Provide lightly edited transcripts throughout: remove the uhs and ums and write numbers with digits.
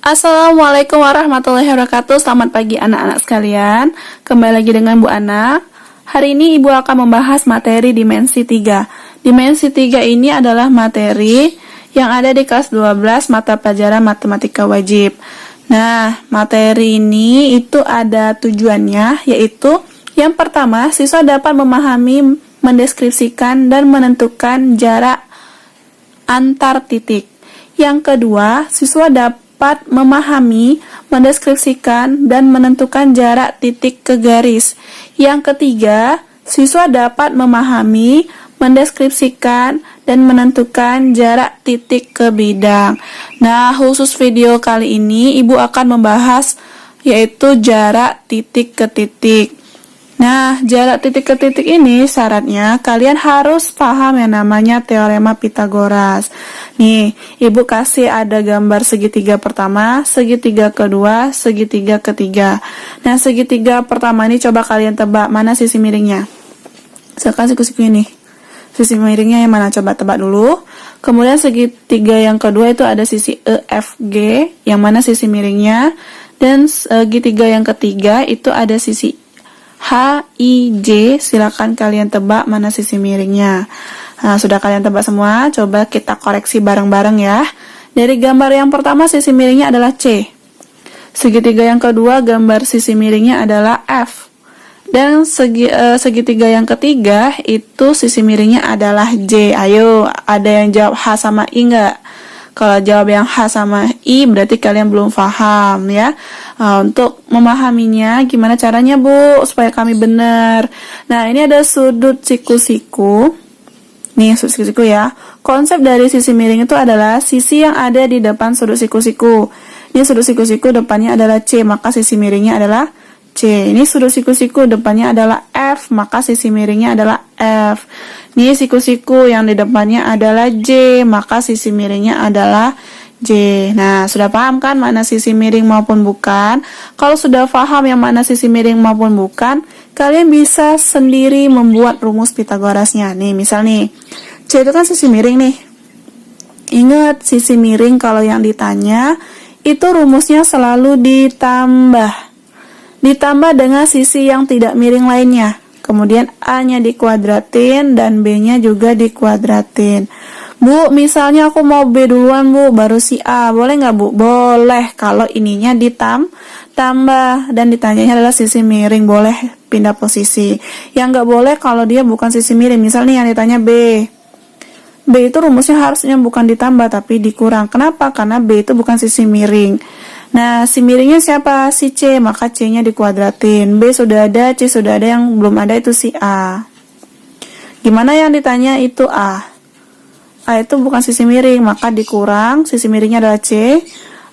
Assalamualaikum warahmatullahi wabarakatuh. Selamat pagi anak-anak sekalian. Kembali lagi dengan Bu Ana. Hari ini Ibu akan membahas materi dimensi 3. Dimensi 3 ini adalah materi yang ada di kelas 12 mata pelajaran matematika wajib. Nah, materi ini itu ada tujuannya, yaitu yang pertama, siswa dapat memahami, mendeskripsikan, dan menentukan jarak antar titik. Yang kedua, siswa dapat memahami, mendeskripsikan, dan menentukan jarak titik ke garis. Yang ketiga, siswa dapat memahami, mendeskripsikan, dan menentukan jarak titik ke bidang. Nah, khusus video kali ini, Ibu akan membahas yaitu jarak titik ke titik. Nah, jarak titik ke titik ini syaratnya kalian harus paham yang namanya teorema Pythagoras. Nih, Ibu kasih ada gambar segitiga pertama, segitiga kedua, segitiga ketiga. Nah, segitiga pertama ini coba kalian tebak mana sisi miringnya. Silakan siku-siku ini. Sisi miringnya yang mana? Coba tebak dulu. Kemudian segitiga yang kedua itu ada sisi EFG, yang mana sisi miringnya. Dan segitiga yang ketiga itu ada sisi HIJ, silakan kalian tebak mana sisi miringnya. Nah, sudah kalian tebak semua, coba kita koreksi bareng-bareng ya. Dari gambar yang pertama sisi miringnya adalah C. Segitiga yang kedua gambar sisi miringnya adalah F. Dan segitiga yang ketiga itu sisi miringnya adalah J. Ayo, ada yang jawab H sama I enggak? Kalau jawab yang H sama I berarti kalian belum paham ya. Untuk memahaminya gimana caranya Bu supaya kami benar. Nah, ini ada sudut siku-siku. Nih, sudut siku-siku ya. Konsep dari sisi miring itu adalah sisi yang ada di depan sudut siku-siku. Ini sudut siku-siku depannya adalah C, maka sisi miringnya adalah C. Ini sudut siku-siku depannya adalah F, maka sisi miringnya adalah F. Ini siku-siku yang di depannya adalah J, maka sisi miringnya adalah J. Nah, sudah paham kan mana sisi miring maupun bukan? Kalau sudah paham yang mana sisi miring maupun bukan, kalian bisa sendiri membuat rumus Pythagorasnya. Nih, misal nih, C itu kan sisi miring nih. Ingat, sisi miring kalau yang ditanya, itu rumusnya selalu ditambah. Ditambah dengan sisi yang tidak miring lainnya. Kemudian A-nya dikuadratin dan B-nya juga dikuadratin. Bu, misalnya aku mau B duluan Bu, baru si A. Boleh nggak Bu? Boleh. Kalau ininya ditambah dan ditanyanya adalah sisi miring, boleh pindah posisi. Yang nggak boleh kalau dia bukan sisi miring. Misalnya yang ditanya B. B itu rumusnya harusnya bukan ditambah tapi dikurang. Kenapa? Karena B itu bukan sisi miring. Nah, si miringnya siapa? Si C, maka C-nya dikuadratin. B sudah ada, C sudah ada, yang belum ada itu si A. Gimana yang ditanya itu A? A itu bukan sisi miring, maka dikurang, sisi miringnya adalah C.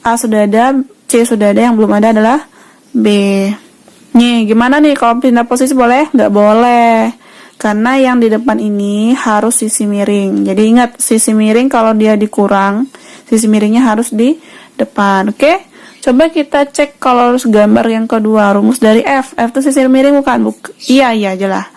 A sudah ada, C sudah ada, yang belum ada adalah B. Nih, gimana nih kalau pindah posisi boleh? Nggak boleh. Karena yang di depan ini harus sisi miring. Jadi ingat, sisi miring kalau dia dikurang, sisi miringnya harus di depan, oke? Coba kita cek kalau gambar yang kedua, rumus dari F. F itu sisi miring bukan? Iya, jelas.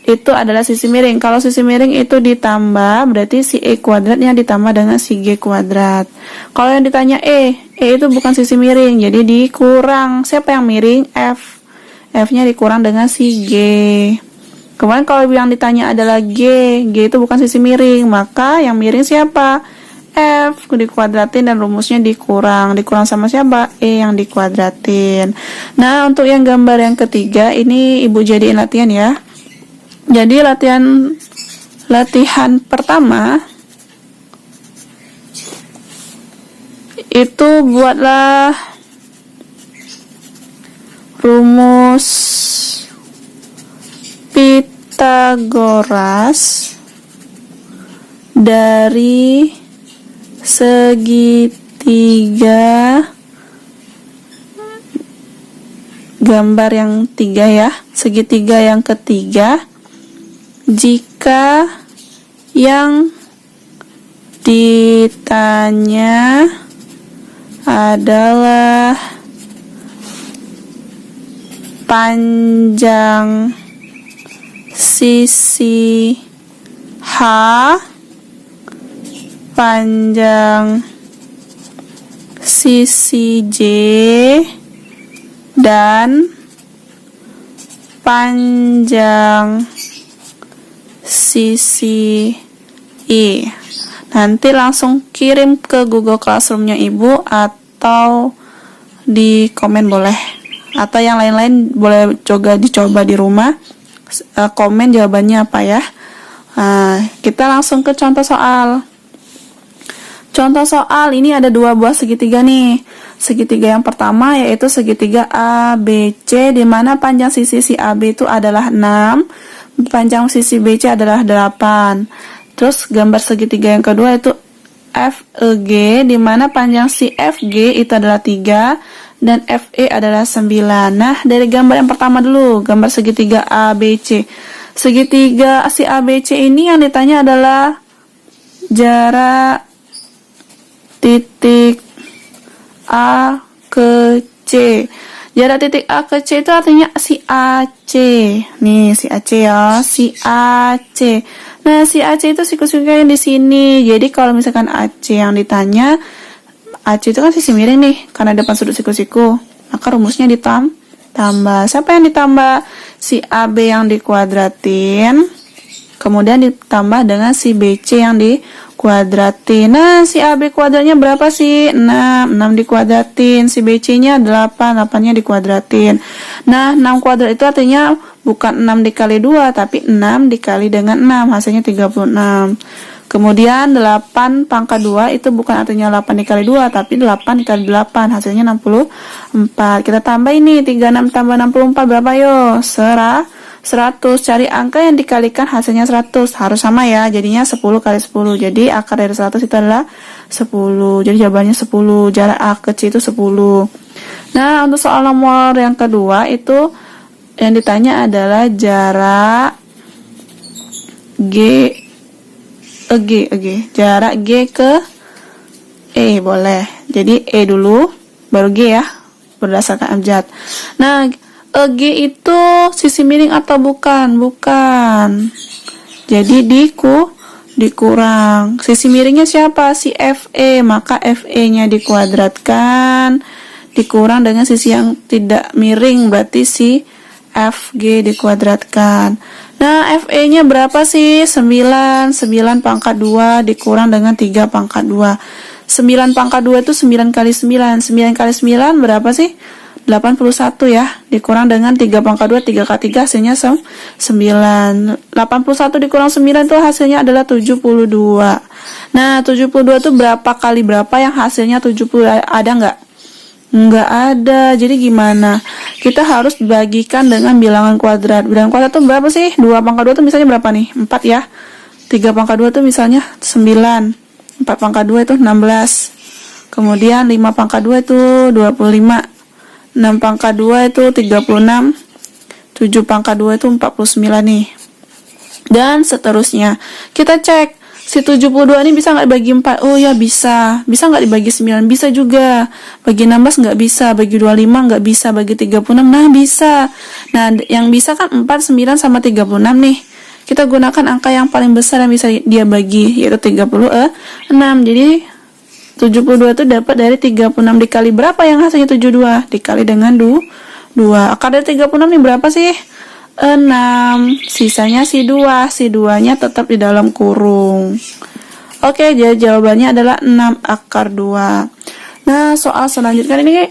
Itu adalah sisi miring. Kalau sisi miring itu ditambah, berarti si E kuadratnya ditambah dengan si G kuadrat. Kalau yang ditanya E itu bukan sisi miring, jadi dikurang. Siapa yang miring? F. F-nya dikurang dengan si G. Kemudian kalau yang ditanya adalah G itu bukan sisi miring, maka yang miring siapa? F dikuadratin dan rumusnya dikurang sama siapa? E yang dikuadratin. Nah, untuk yang gambar yang ketiga ini Ibu jadiin latihan ya. Jadi latihan pertama itu buatlah rumus Pythagoras dari segitiga gambar yang tiga ya, segitiga yang ketiga, jika yang ditanya adalah panjang sisi H, panjang sisi J dan panjang sisi I. Nanti langsung kirim ke Google Classroom-nya Ibu atau di komen boleh. Atau yang lain-lain boleh juga dicoba di rumah. Komen jawabannya apa ya. Nah, kita langsung ke contoh soal. Contoh soal ini ada dua buah segitiga nih. Segitiga yang pertama yaitu segitiga ABC, di mana panjang sisi si AB itu adalah 6, panjang sisi BC adalah 8. Terus gambar segitiga yang kedua itu FEG, di mana panjang si FG itu adalah 3 dan FE adalah 9. Nah, dari gambar yang pertama dulu, gambar segitiga ABC. Segitiga si ABC ini yang ditanya adalah jarak titik A ke C. Jarak titik A ke C itu artinya si AC. Nih, si AC ya, si AC. Nah, si AC itu siku-sikunya yang di sini. Jadi kalau misalkan AC yang ditanya, AC itu kan sisi miring nih, karena depan sudut siku-siku. Maka rumusnya ditambah. Siapa yang ditambah? Si AB yang dikuadratin. Kemudian ditambah dengan si BC yang dikuadratin. Nah, si AB kuadratnya berapa sih? 6 dikuadratin. Si BC-nya 8 nya dikuadratin. Nah, 6 kuadrat itu artinya bukan 6 dikali 2, tapi 6 dikali dengan 6, hasilnya 36. Kemudian 8 pangkat 2 itu bukan artinya 8 dikali 2, tapi 8 dikali 8, hasilnya 64. Kita tambah ini, 36 tambah 64 berapa yo? 100. Cari angka yang dikalikan hasilnya 100. Harus sama ya, jadinya 10 kali 10. Jadi akar dari 100 itu adalah 10. Jadi jawabannya 10. Jarak A ke C itu 10. Nah, untuk soal nomor yang kedua itu yang ditanya adalah jarak jarak G ke E, boleh. Jadi E dulu, baru G ya, berdasarkan abjad. Nah, EG itu sisi miring atau bukan? Bukan. Jadi dikurang. Sisi miringnya siapa? Si FE, maka FE-nya dikuadratkan dikurang dengan sisi yang tidak miring, berarti si FG dikuadratkan. Nah, FE-nya berapa sih? 9 pangkat 2 dikurang dengan 3 pangkat 2. 9 pangkat 2 itu 9 kali 9. 9 kali 9 berapa sih? 81 ya, dikurang dengan 3 pangkat 2, 3 kali 3 hasilnya 9. 81 dikurang 9 itu hasilnya adalah 72. Nah, 72 itu berapa kali berapa yang hasilnya 70? Ada nggak? Nggak ada. Jadi gimana? Kita harus bagikan dengan bilangan kuadrat. Bilangan kuadrat itu berapa sih? 2 pangkat 2 itu misalnya berapa nih? 4 ya. 3 pangkat 2 itu misalnya 9. 4 pangkat 2 itu 16. Kemudian 5 pangkat 2 itu 25. 6 pangkat 2 itu 36, 7 pangkat 2 itu 49 nih. Dan seterusnya. Kita cek, si 72 ini bisa nggak dibagi 4? Oh ya bisa. Bisa nggak dibagi 9? Bisa juga. Bagi 16 nggak bisa, bagi 25 nggak bisa, bagi 36, nah bisa. Nah, yang bisa kan 4, 9, sama 36 nih. Kita gunakan angka yang paling besar yang bisa dia bagi, yaitu 36. Jadi 72 itu dapat dari 36 dikali berapa yang hasilnya 72? Dikali dengan 2. Akar dari 36 ini berapa sih? 6. Sisanya si 2. Si 2-nya tetap di dalam kurung. Oke, jadi jawabannya adalah 6 akar 2. Nah, soal selanjutnya ini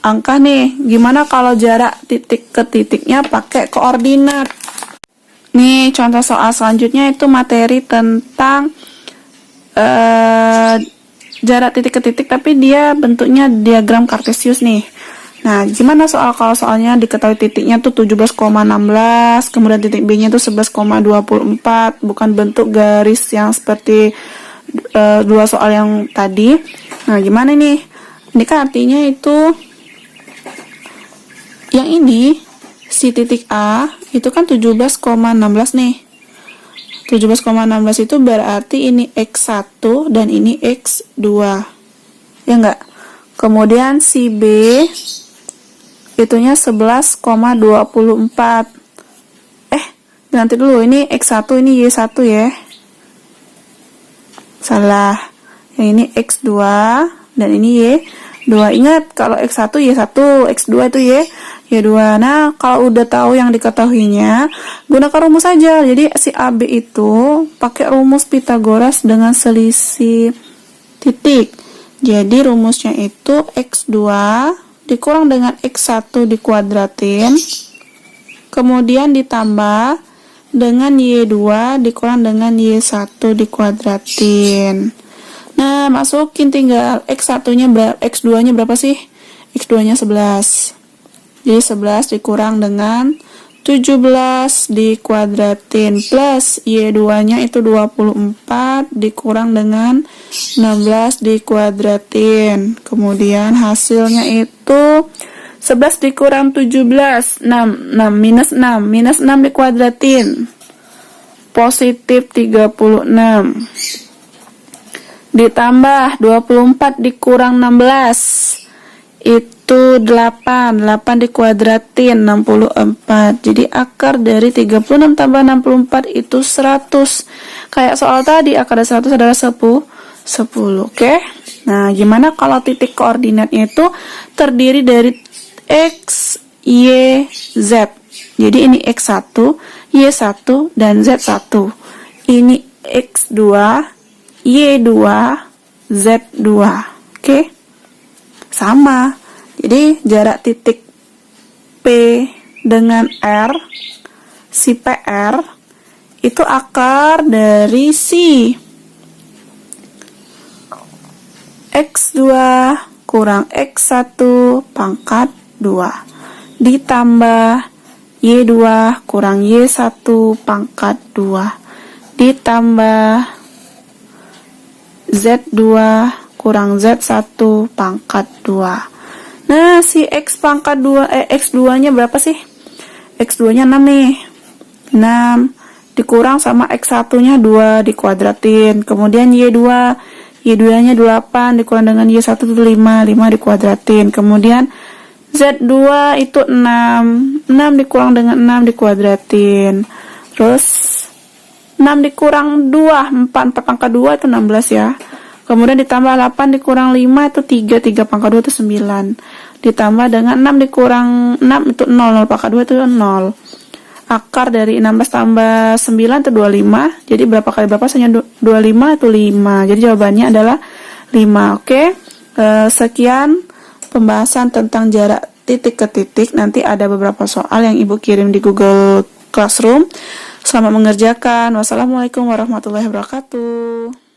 angka nih. Gimana kalau jarak titik ke titiknya pakai koordinat? Nih, contoh soal selanjutnya itu materi tentang jarak titik ke titik, tapi dia bentuknya diagram kartesius nih. Nah, gimana kalau soalnya diketahui titiknya tuh 17,16, kemudian titik B-nya tuh 11,24, bukan bentuk garis yang seperti dua soal yang tadi. Nah, gimana nih? Ini kan artinya itu yang ini si titik A itu kan 17,16 nih. 17,16 itu berarti ini X1 dan ini X2. Ya enggak? Kemudian si B itunya 11,24. Nanti dulu, ini X1, ini Y1 ya. Salah. Yang ini X2 dan ini Y2. 2. Ingat, kalau X1 Y1, X2 itu Y2. Nah, kalau udah tahu yang diketahuinya, gunakan rumus saja. Jadi, si AB itu pakai rumus Pythagoras dengan selisih titik. Jadi, rumusnya itu X2 dikurang dengan X1 dikuadratin, kemudian ditambah dengan Y2 dikurang dengan Y1 dikuadratin. Nah, masukin tinggal X1-nya X2-nya berapa sih? X2-nya 11. Jadi 11 dikurang dengan 17 dikuadratin plus Y2-nya itu 24 dikurang dengan 16 dikuadratin. Kemudian hasilnya itu 11 dikurang 17, 6 minus 6 dikuadratin. Positif 36. Ditambah 24 dikurang 16 itu 8 dikuadratin 64. Jadi akar dari 36 tambah 64 itu 100. Kayak soal tadi akar dari 100 adalah 10. Oke. Nah, gimana kalau titik koordinatnya itu terdiri dari X, Y, Z. Jadi ini X1, Y1 dan Z1. Ini X2, Y2, Z2. Oke. Sama. Jadi jarak titik P dengan R, si PR itu akar dari si X2 kurang X1 pangkat 2 ditambah Y2 kurang Y1 pangkat 2 ditambah Z2 kurang Z1 pangkat 2. Nah, si X pangkat 2 X2-nya berapa sih? X2-nya 6 nih. 6 dikurang sama X1-nya 2 dikuadratin. Kemudian Y2-nya 8 dikurang dengan Y1 itu 5 dikuadratin. Kemudian Z2 itu 6 dikurang dengan 6 dikuadratin. Terus 6 dikurang 2, 4 pangkat 2 itu 16 ya. Kemudian ditambah 8 dikurang 5 itu 3 pangkat 2 itu 9. Ditambah dengan 6 dikurang 6 itu 0 pangkat 2 itu 0. Akar dari 16 tambah 9 itu 25. Jadi berapa kali berapa? Hanya 25 itu 5. Jadi jawabannya adalah 5. Oke. Sekian pembahasan tentang jarak titik ke titik. Nanti ada beberapa soal yang Ibu kirim di Google Classroom. Selamat mengerjakan. Wassalamualaikum warahmatullahi wabarakatuh.